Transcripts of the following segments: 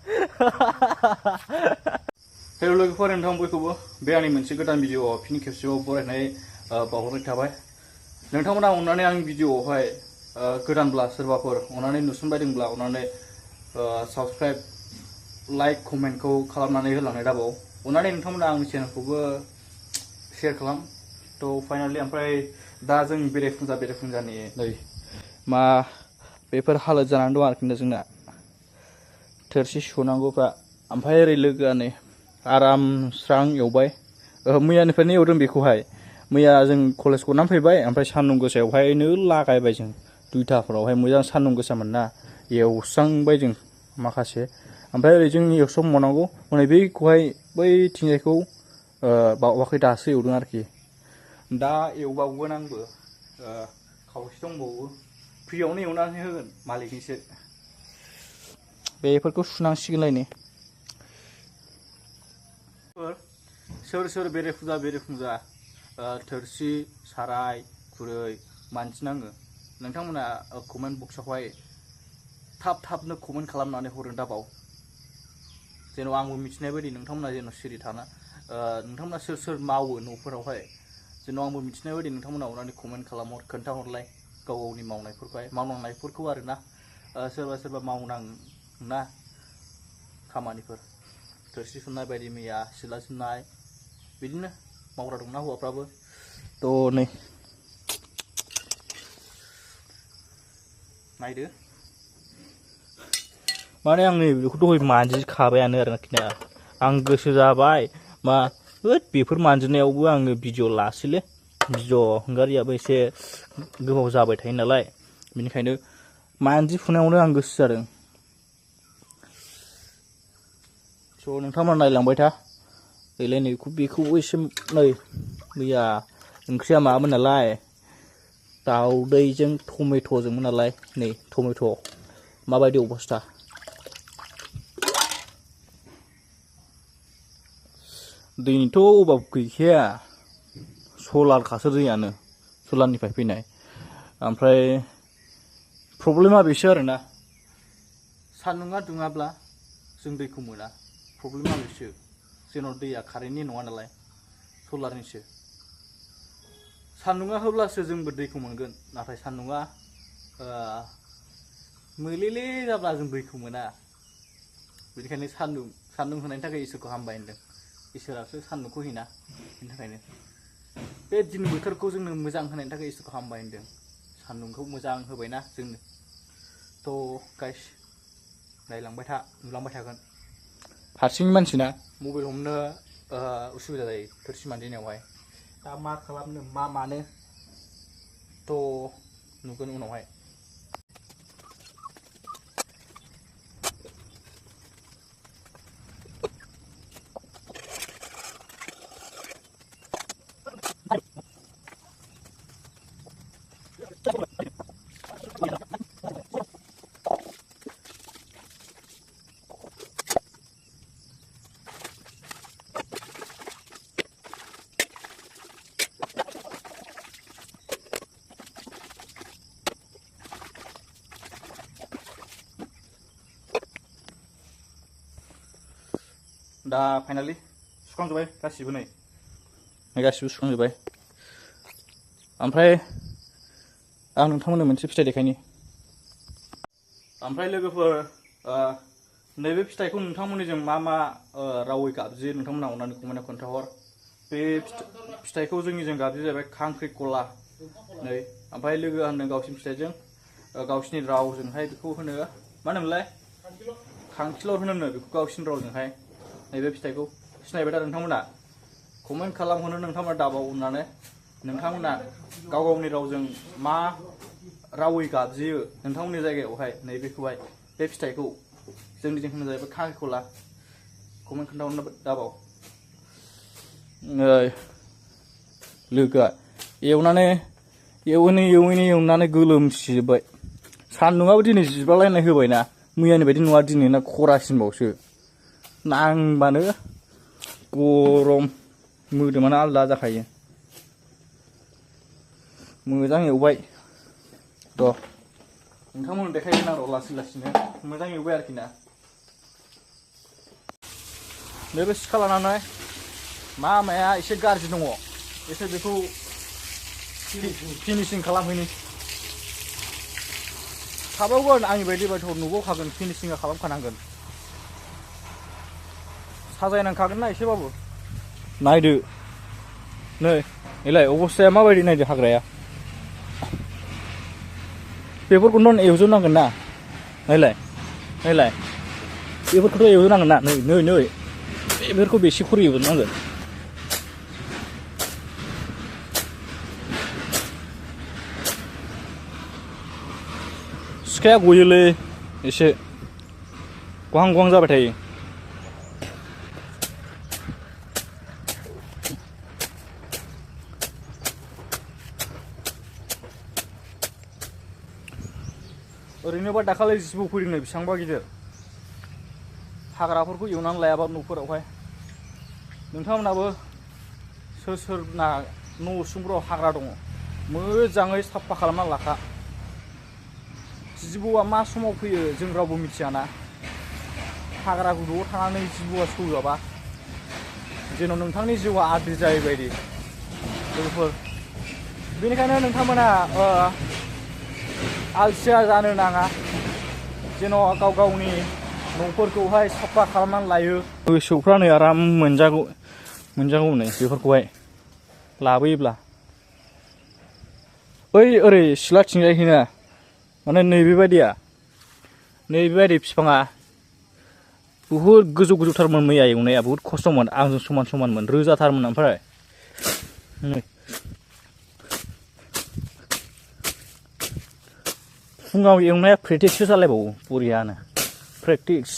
हेल' लोगोफोर नोंथां बयखौबो बे आंनि मोनसे गोदान भिडिअ'आव फिन खेबसेबाव बरायनाय बावहरनाय थाबाय नोंथांमोना अननानै आंनि भिडिअ'आवहाय गोदानब्ला सोरबाफोर अननानै नुसनबायदोंब्ला अननानै साबस्क्राइब लाइक कमेन्टखौ खालामनानै होलांनाय दाबाव अननानै नोंथांमोना आंनि चेनेलखौबो शेयार खालाम थ' फाइनालि ओमफ्राय दा जों बेरेफुंजानि नै मा बेफोर हालोद जानानै दं आरोखि जोंना थोरसि सुनांगौफ्रा ओमफ्राय ओरै लोगोआ नै आराम स्रां एवबाय मैयानिफ्रायनो एवदों बेखौहाय मैया जों कलेज गनानै फैबाय ओमफ्राय सान्दुं गोसायावहायनो लागायबाय जों दुइथाफोरावहाय मोजां सान्दुं गोसामोन ना एवस्रांबाय जों माखासे ओमफ्राय ओरै जों एवस्रांबावनांगौ हनै बैखौहाय बैथिंजायखौ बावाखै दासो एवदों आरोखि दा एवबावगोन आंबो खावसे दंबावो फ्रियावनो एवनानै होगोन मालिकनिसो बेफोरखौ सुनांसिगोनलायनो सोर बेरेफुंजा थोरसि साराय खुरै मानजिनाङो नोंथांमोना कमेन्ट बक्सआवहाय थाबनो कमेन्ट खालामनानै हरनो दाबाव जेन' आंबो मिथिनाय बायदि नोंथांमोना जेन' सिरि थाना नोंथांमोना सोर मावो न'फोरावहाय जेन' आंबो मिथिनाय बायदि नोंथांमोना अननानै कमेन्ट खालामहर खोन्थाहरलाय गावनि मावनांनायफोरखौ आरोना सोरबा मावनांना खामानिफोर थोरसि सुनाय बायदि मैया सिला सिबनाय बिदिनो मावग्रा दंना हौवाफ्राबो थ' नै नायदो माने आं नै बेखौ दहाय मानजिखाबायानो आरोखि ना आं गोसो जाबाय मा बेफोर मानजिनायावबो आङो भिडिअ लासैलै भिडिअ हंगारियाबो एसे गोबाव जाबाय थायो नालाय बेनिखायनो मानजिफुनायावनो आं गोसो जादों स' नोंथांमोना नायलांबाय था ओरैलाय नै बेखौबो एसे नै मैया ओंख्रिया माबामोन नालाय दाउदैजों टमेट'जोंमोन नालाय नै टमेट' माबायदि अबस्था दैनिथ' अभाब गैखाया सलारखासो दैयानो सलारनिफ्राय फैनाय ओमफ्राय प्रब्लेमा बेसो आरोना सान्दुङा दुङाब्ला जों दैखौ मोना प्रब्लेमा बेसो जोंनाव दैया कारेन्टनि नङा नालाय सलारनिसो सान्दुङा होब्लासो जोंबो दैखौ मोनगोन नाथाय सान्दुङा मोलेले जाब्ला जों दैखौ मोना बेनिखायनो सान्दुं होनायनि थाखाय इसोरखौ हामबाय होनदों इसोरासो सान्दुंखौ होयोना बेनि थाखायनो बे दिन बोथोरखौ जोंनो मोजां होनायनि थाखाय इसोरखौ हामबाय होनदों सान्दुंखौ मोजां होबायना जोंनो थ' गाइस नायलांबाय था नुलांबाय थागोन हारसिं मानसिना मबाइल हमनो उसुबिदा जायो थोरसि मानजिनायावहाय दा मा खालामनो मा मानो थ' नुगोन उनावहाय दा फाइनालि सुखांजोब्बाय गासिबो नै गासिबो सुखांजोब्बाय ओमफ्राय आं नोंथांमोननो मोनसे फिथाइ देखायनि ओमफ्राय लोगोफोर नैबे फिथाइखौ नोंथांमोननिजों मा रावै गाबज्रियो नोंथांमोना अननानै कमेन्टआव खोन्थाहर बे फिथाइखौ जोंनिजों गाबज्रियो जाहैबाय खांख्रिखला नै ओमफ्राय लोगोआ होनदों गावसिनि फिथाइजों गावसिनि रावजोंहाय बेखौ होनो मा होनोमोनलाय खांखिलर होनो बेखौ गावसिनि रावजोंहाय नैबे फिथाइखौ सिनायबाय दा नोंथांमोना कमेन्ट खालामहरनो नोंथांमोना दाबाव अननानै नोंथांमोना गावनि रावजों मा रावै गाबज्रियो नोंथांमोननि जायगायावहाय नैबेखौहाय बे फिथाइखौ जोंनिजों होनो जाहैबाय खांख्रिखला कमेन्ट खोन्थाहरनो दाबाव लोगोआ एवनानै गोलोमसिजोब्बाय सान्दुङाबो दिनै जिबालायनाय होबायना मैयानि बायदि नङा दिनै ना खरासिनबावसो नांबानो गरम मोदोमानो आलदा जाखायो मोजां एवबाय थ' नोंथांमोन देखायगोन आरो लासैनो मोजां एवबाय आरोखि ना नैबे सिखा लानानै मामाया एसे गाज्रि दङ एसे बेखौ फिनिशिं खालामहैनि थाबावगोन आंनि बायदिबाथ' नुबावखागोन फिनिशिंआ खालामखानांगोन साजायनांखागोन ना एसेबाबो नायदो नै एलाय अबस्थाया माबायदि नायदो हाग्राया बेफोरखौथ' एवजोबनांगोन ना नायलाय नायलाय बेफोरखौथ' एवजोबनांगोन ना नै नै नै बेफोरखौ बेसे खरि एवजोबनांगोन सिखाया गयोलै एसे गहां गहां जाबाय थायो ओरैनोबा दाखालि जिबौ फैदोंनो बेसेबांबा गिदिर हाग्राफोरखौ एवनानै लायाबा न'फोरावहाय नोंथांमोनाबो सोर सोरना न' उसुंफोराव हाग्रा दङ मोजाङै साफा खालामना लाखा जिबौआ मा समाव फैयो जों रावबो मिथियाना हाग्रा गुदुआव थानानै जिबौआ सौजाबा जेन' नोंथांनि जिउआ आद्रि जायै बायदि लोगोफोर बेनिखायनो नोंथांमोना आलसिया जानो नाङा जेन' गाव गावनि न'फोरखौहाय साफा खालामनानै लायो मोसौफ्रा नै आराम मोनजागौ नै बेफोरखौहाय लाबोयोब्ला ओरै सिलाथिंजायहैना माने नैबेबायदि बिफाङा बुहुद गोजौ गोजौथारमोन मैया एवनाया बुहुद खस्थ'मोन आंजों समान समानमोन रोजाथारमोन ओमफ्राय फुङाव एवनाया प्रेक्टिससो जालायबावो बरियानो प्रेक्टिस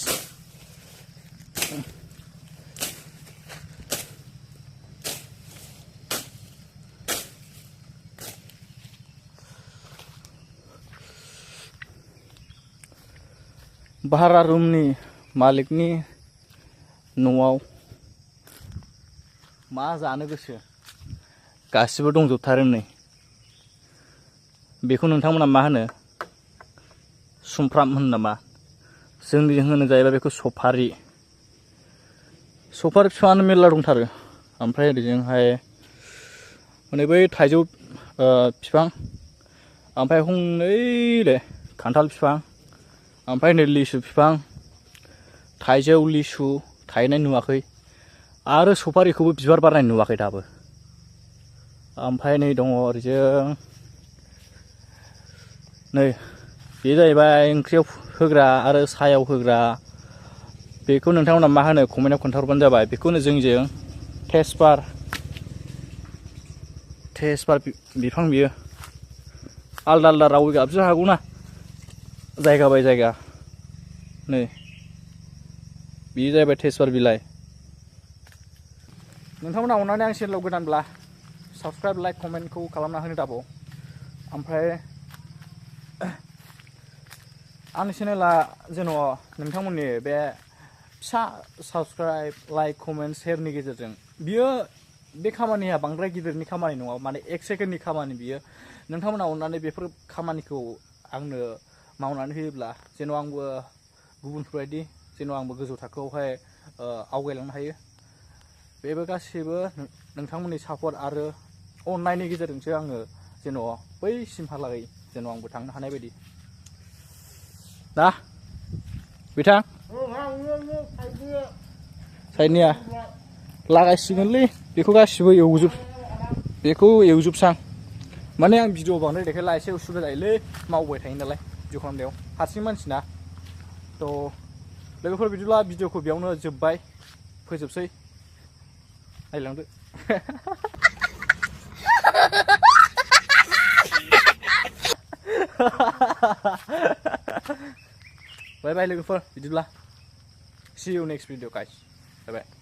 भारा रुमनि मालिकनि न'आव मा जानो गोसो गासिबो दंजोबथारो नै बेखौ नोंथांमोना मा होनो सुमफ्राम होनो नामा जोंनिजों होनो जाहैबाय बेखौ सफारि बिफाङानो मेरला दंथारो ओमफ्राय ओरैजोंहाय माने बै थाइजौ बिफां ओमफ्राय हंनैले खान्थाल बिफां ओमफ्राय नै लिसु बिफां थाइजौ लिसु थायनाय नुवाखै आरो सफारिखौबो बिबार बारनाय नुवाखै दाबो ओमफ्राय नै दङ ओरैजों नै बे जाहैबाय ओंख्रियाव होग्रा आरो सायाव होग्रा बेखौ नोंथांमोना मा होनो कमेन्टआव खोन्थाहरबानो जाबाय बेखौनो जोंजों तेजपात बिफां बियो आलदा आलदा रावै गाबज्रिनो हागौ ना जायगा बाय जायगा नै बेयो जाहैबाय तेजपात बिलाइ नोंथांमोना अननानै आं चेनेलाव गोदानब्ला साबसक्राइब लाइक कमेन्टखौ खालामना होनो दाबाव ओमफ्राय आंनि चेनेला जेन' नोंथांमोननि बे फिसा साबसक्राइब लाइक कमेन्ट शेयारनि गेजेरजों बियो बे खामानिया बांद्राय गिदिरनि खामानि नङा माने 1 सेकेन्डनि खामानि बियो नोंथांमोना अननानै बेफोर खामानिखौ आंनो मावनानै होयोब्ला जेन' आंबो गुबुनफोरबायदि जेन' आंबो गोजौ थाखोआवहाय आवगायलांनो हायो बेबो गासैबो नोंथांमोननि सापर्ट आरो अननायनि गेजेरजोंसो आङो जेन' बैसिमहालागै जेन' आंबो थांनो हानाय बायदि दा बिथां साइडनिया लागायसिगोनलै बेखौ गासिबो एवजोबसां माने आं भिडिअ बांद्राय देखायला एसे उसुबिदा जायोलै मावबाय थायो नालाय भिडिअ खालामनायाव हारसिं मानसिना थ' लोगोफोर बिदिब्ला भिडिअखौ बेयावनो जोब्बाय फोजोबसै नायलांदो बाय बाय लोगोफोर बिदिब्ला see you next video guys bye bye